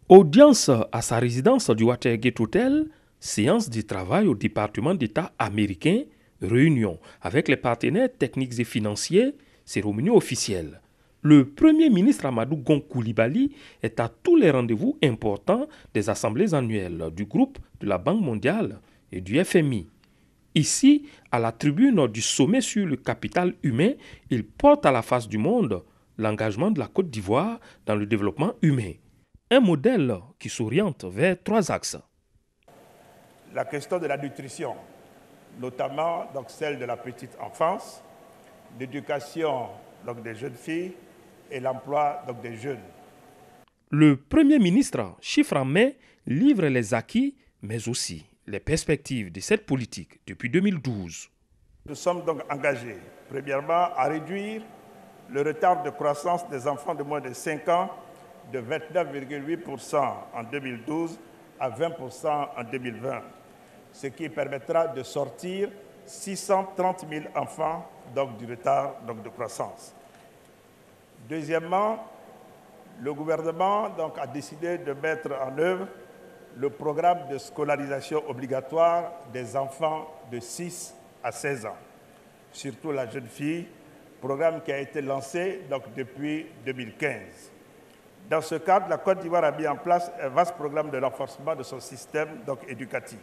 Audience à sa résidence du Watergate Hotel, séance de travail au département d'État américain, réunion avec les partenaires techniques et financiers, cérémonie officielle. Le Premier ministre Amadou Gon Coulibaly est à tous les rendez-vous importants des assemblées annuelles du groupe de la Banque mondiale et du FMI. Ici, à la tribune du sommet sur le capital humain, il porte à la face du monde l'engagement de la Côte d'Ivoire dans le développement humain. Un modèle qui s'oriente vers 3 axes. La question de la nutrition, notamment donc celle de la petite enfance, l'éducation des jeunes filles et l'emploi des jeunes. Le Premier ministre, chiffre en main, livre les acquis, mais aussi les perspectives de cette politique depuis 2012. Nous sommes donc engagés, premièrement, à réduire le retard de croissance des enfants de moins de 5 ans de 29,8% en 2012 à 20% en 2020, ce qui permettra de sortir 630 000 enfants du retard de croissance. Deuxièmement, le gouvernement a décidé de mettre en œuvre le programme de scolarisation obligatoire des enfants de 6 à 16 ans, surtout la jeune fille, programme qui a été lancé depuis 2015. Dans ce cadre, la Côte d'Ivoire a mis en place un vaste programme de renforcement de son système éducatif,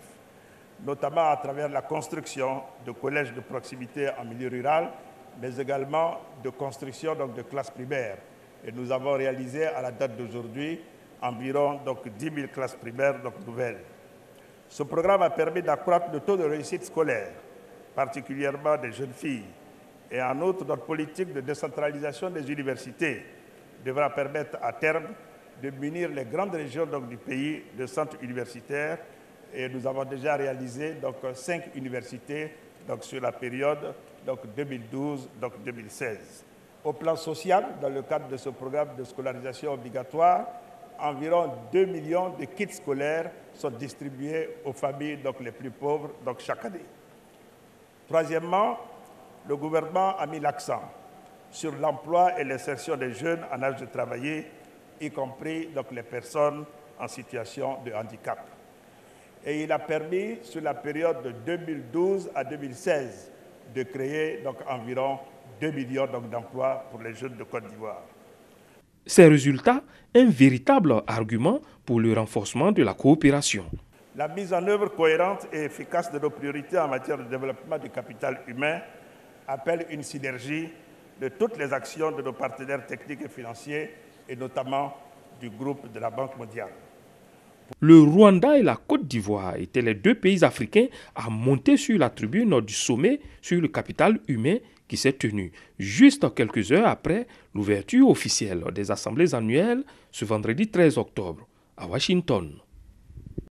notamment à travers la construction de collèges de proximité en milieu rural, mais également de construction de classes primaires. Et nous avons réalisé à la date d'aujourd'hui environ 10 000 classes primaires nouvelles. Ce programme a permis d'accroître le taux de réussite scolaire, particulièrement des jeunes filles. Et en outre, notre politique de décentralisation des universités devra permettre à terme de munir les grandes régions du pays de centres universitaires. Et nous avons déjà réalisé 5 universités sur la période 2012-2016. Au plan social, dans le cadre de ce programme de scolarisation obligatoire, environ 2 millions de kits scolaires sont distribués aux familles les plus pauvres chaque année. Troisièmement, le gouvernement a mis l'accent sur l'emploi et l'insertion des jeunes en âge de travailler, y compris les personnes en situation de handicap. Et il a permis, sur la période de 2012 à 2016, de créer environ 2 millions d'emplois pour les jeunes de Côte d'Ivoire. Ces résultats, un véritable argument pour le renforcement de la coopération. La mise en œuvre cohérente et efficace de nos priorités en matière de développement du capital humain appelle une synergie de toutes les actions de nos partenaires techniques et financiers, et notamment du groupe de la Banque mondiale. Le Rwanda et la Côte d'Ivoire étaient les 2 pays africains à monter sur la tribune du sommet sur le capital humain qui s'est tenu juste quelques heures après l'ouverture officielle des assemblées annuelles ce vendredi 13 octobre à Washington.